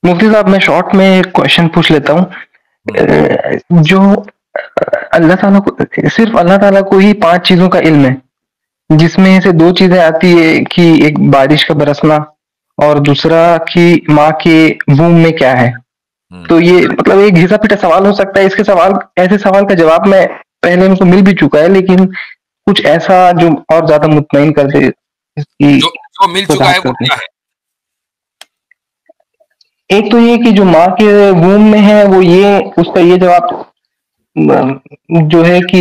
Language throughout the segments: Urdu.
مفتی صاحب میں شارٹ میں ایک کوشچن پوچھ لیتا ہوں، جو اللہ تعالیٰ کو، صرف اللہ تعالیٰ کو ہی 5 چیزوں کا علم ہے، جس میں سے 2 چیزیں آتی ہے کہ ایک بارش کا برسنا اور دوسرا کہ ماں کے وomb میں کیا ہے. تو یہ مطلب ایک گھسا پٹا سوال ہو سکتا ہے. اس کے ایسے سوال کا جواب میں پہلے ان کو مل بھی چکا ہے، لیکن کچھ ایسا جو اور زیادہ مطمئن کر دے اس کی جو مل چکا ہے وہ کیا ہے؟ ایک تو یہ کہ جو ماں کے وomb میں ہے وہ یہ، اس کا یہ جواب جو ہے کہ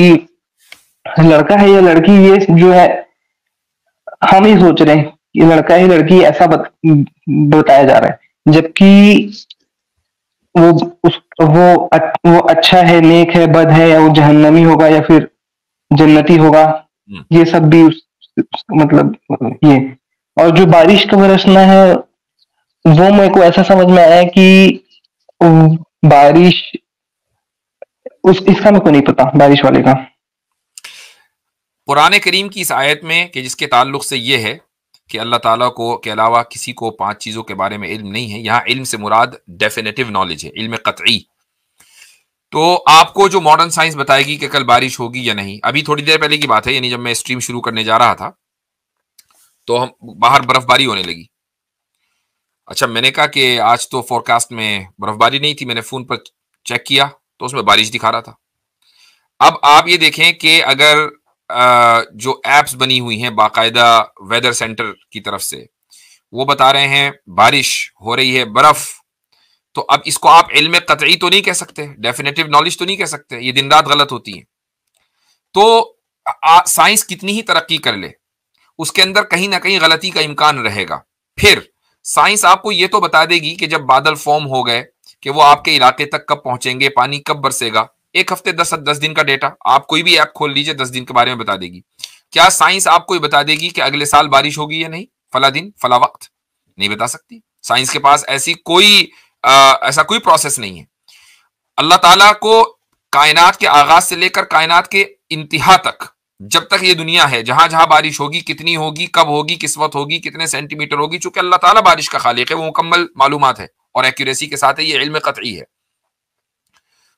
لڑکا ہے یا لڑکی، یہ جو ہے ہم ہی سوچ رہے ہیں کہ لڑکا ہے لڑکی، ایسا بتایا جا رہا ہے، جبکہ وہ اچھا ہے، نیک ہے، بد ہے، یا وہ جہنمی ہوگا یا پھر جنتی ہوگا، یہ سب بھی مطلب یہ. اور جو بارش کا برسنا ہے وہ میرے کو ایسا سمجھ میں آیا کہ بارش اس کا میرے کو نہیں پتا بارش والے کا. قرآن کریم کی اس آیت میں کہ جس کے تعلق سے یہ ہے کہ اللہ تعالیٰ کو کے علاوہ کسی کو 5 چیزوں کے بارے میں علم نہیں ہے، یہاں علم سے مراد ڈیفینیٹو نالج ہے، علم قطعی. تو آپ کو جو ماڈرن سائنس بتائے گی کہ کل بارش ہوگی یا نہیں، ابھی تھوڑی دیر پہلے کی بات ہے، یعنی جب میں اسٹریم شروع کرنے جا رہا تھا تو ہم باہر برف باری ہونے لگی. اچھا میں نے کہا کہ آج تو فور کاسٹ میں برف باری نہیں تھی، میں نے فون پر چیک کیا تو اس میں بارش دکھا رہا تھا. اب آپ یہ دیکھیں کہ اگر جو ایپس بنی ہوئی ہیں باقاعدہ ویدر سینٹر کی طرف سے، وہ بتا رہے ہیں بارش ہو رہی ہے، برف، تو اب اس کو آپ علم قطعی تو نہیں کہہ سکتے، ڈیفینیٹو نالج تو نہیں کہہ سکتے، یہ دن رات غلط ہوتی ہے. تو سائنس کتنی ہی ترقی کر لے اس کے اندر کہیں نہ کہیں غلطی کا امکان رہے گا. پھر سائنس آپ کو یہ تو بتا دے گی کہ جب بادل فارم ہو گئے کہ وہ آپ کے علاقے تک کب پہنچیں گے، پانی کب برسے گا، 1 ہفتے 10 دن کا ڈیٹا آپ کوئی بھی ایپ کھول لیجئے 10 دن کے بارے میں بتا دے گی. کیا سائنس آپ کو یہ بتا دے گی کہ اگلے سال بارش ہوگی یا نہیں، فلاں دن فلاں وقت؟ نہیں بتا سکتی. سائنس کے پاس ایسا کوئی پروسیس نہیں ہے. اللہ تعالیٰ کو کائنات کے آغاز سے لے کر کائنات کے انتہا تک، جب تک یہ دنیا ہے، جہاں جہاں بارش ہوگی، کتنی ہوگی، کب ہوگی، کس وقت ہوگی، کتنے سینٹی میٹر ہوگی، چونکہ اللہ تعالیٰ بارش کا خالق ہے، وہ مکمل معلومات ہے اور ایکوریسی کے ساتھ ہے، یہ علم قطعی ہے.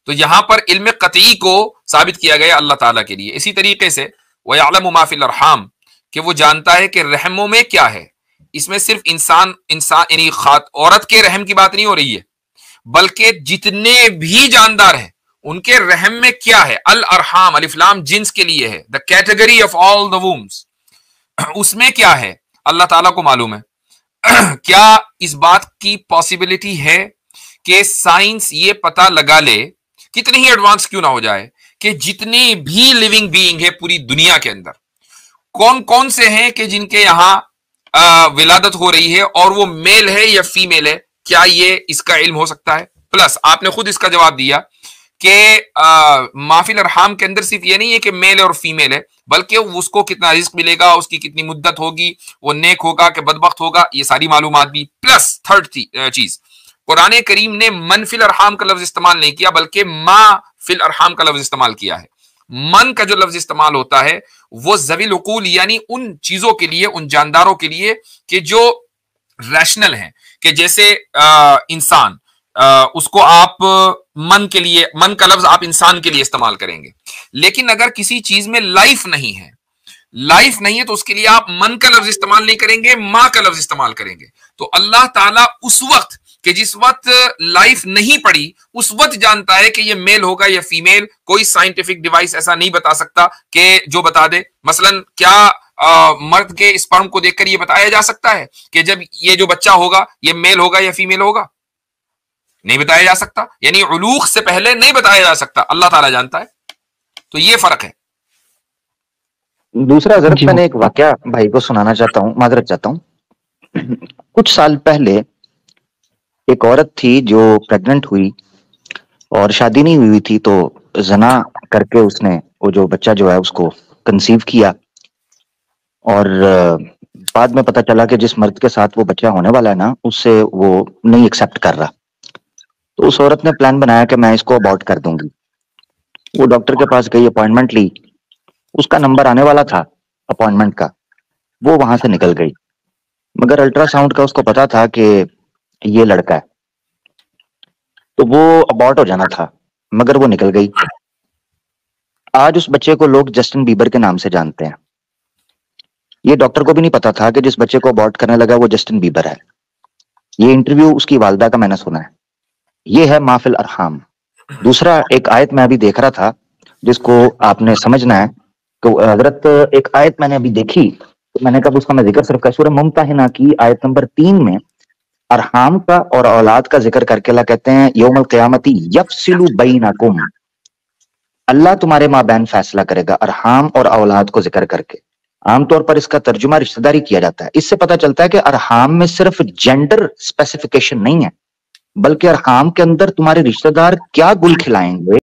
تو یہاں پر علم قطعی کو ثابت کیا گیا اللہ تعالیٰ کے لیے. اسی طریقے سے وَيَعْلَمُ مَا فِي الْأَرْحَامِ کہ وہ جانتا ہے کہ رحموں میں کیا ہے. اس میں صرف انسان یعنی عورت کے رحم کی بات نہیں ہو رہی ہے، بلکہ جتنے بھی جاندار ہیں ان کے رحم میں کیا ہے. الارحام، الف لام جنس کے لیے ہے، the category of all the wombs, اس میں کیا ہے اللہ تعالیٰ کو معلوم ہے. کیا اس بات کی پاسبلٹی ہے کہ سائنس یہ پتہ لگا لے، کتنی ہی ایڈوانس کیوں نہ ہو جائے، کہ جتنی بھی لیونگ بینگ ہے پوری دنیا کے اندر کون کون سے ہیں کہ جن کے یہاں ولادت ہو رہی ہے اور وہ میل ہے یا فیمیل ہے؟ کیا یہ اس کا علم ہو سکتا ہے؟ پلس آپ نے خود اس کا جواب دیا کہ مافی الارحام کے اندر صرف یہ نہیں ہے کہ میل اور فیمیل ہے، بلکہ اس کو کتنا رزق ملے گا، اس کی کتنی مدت ہوگی، وہ نیک ہوگا کہ بدبخت ہوگا، یہ ساری معلومات بھی. پلس تھرڈ چیز، قرآن کریم نے من فی الارحام کا لفظ استعمال نہیں کیا، بلکہ ما فی الارحام کا لفظ استعمال کیا ہے. من کا جو لفظ استعمال ہوتا ہے وہ ذوی العقول، یعنی ان چیزوں کے لیے، ان جانداروں کے لیے کہ جو ریشنل ہیں، کہ جیسے انسان، اس کو آپ من کے لیے، من کا لفظ آپ انسان کے لیے استعمال کریں گے. لیکن اگر کسی چیز میں لائف نہیں ہے تو اس کے لیے آپ من کا لفظ استعمال نہیں کریں گے، ماں کا لفظ استعمال کریں گے. تو اللہ تعالیٰ اس وقت کہ جس وقت لائف نہیں پڑی، اس وقت جانتا ہے کہ یہ میل ہوگا یا فیمیل. کوئی سائنٹیفک ڈیوائس ایسا نہیں بتا سکتا کہ جو بتا دے. مثلا کیا مرد کے اسپرم کو دیکھ کر یہ بتایا جا سکتا ہے کہ جب یہ جو بچہ ہوگا یہ میل ہوگا یا فیمیل ہوگا؟ نہیں بتایا جا سکتا، یعنی علوق سے پہلے نہیں بتایا جا سکتا، اللہ تعالیٰ جانتا ہے. تو یہ فرق ہے. دوسرا حضرت میں نے ایک واقعہ بھائی کو سنانا چاہتا ہوں، معذرت چاہتا ہوں. کچھ سال پہلے ایک عورت تھی جو پریگننٹ ہوئی اور شادی نہیں ہوئی تھی، تو زنا کر کے اس نے وہ جو بچہ جو ہے اس کو کنسیو کیا، اور بعد میں پتہ چلا کہ جس مرد کے ساتھ وہ بچہ ہونے والا ہے نا، اس سے وہ نہیں ایکسیپٹ کر رہا. تو اس عورت نے پلان بنایا کہ میں اس کو ابارٹ کر دوں گی. وہ ڈاکٹر کے پاس گئی، اپوائنٹمنٹ لی، اس کا نمبر آنے والا تھا اپوائنٹمنٹ کا، وہ وہاں سے نکل گئی. مگر الٹرا ساؤنڈ کا اس کو پتا تھا کہ یہ لڑکا ہے. تو وہ ابارٹ ہو جانا تھا مگر وہ نکل گئی. آج اس بچے کو لوگ جسٹن بیبر کے نام سے جانتے ہیں. یہ ڈاکٹر کو بھی نہیں پتا تھا کہ جس بچے کو ابارٹ کرنے لگا وہ جسٹن بیبر ہے. یہ انٹرویو اس کی والدہ کا میں نے سنا ہے. یہ ہے ما فی الارحام. دوسرا ایک آیت میں ابھی دیکھ رہا تھا جس کو آپ نے سمجھنا ہے کہ حضرت ایک آیت میں نے ابھی دیکھی تو میں نے کہا اس کا میں ذکر صرف سورہ ممتحنہ کی آیت نمبر 3 میں ارحام کا اور اولاد کا ذکر کر کے اللہ کہتے ہیں یوم القیامت یفصل بینکم، اللہ تمہارے مابین فیصلہ کرے گا ارحام اور اولاد کو ذکر کر کے. عام طور پر اس کا ترجمہ رشتہ داری کیا جاتا ہے. اس سے پتہ چلتا ہے کہ ارحام میں صرف جینڈر اسپیسیفیکیشن نہیں ہے بلکہ ارحام کے اندر تمہارے رشتہ دار کیا گل کھلائیں گے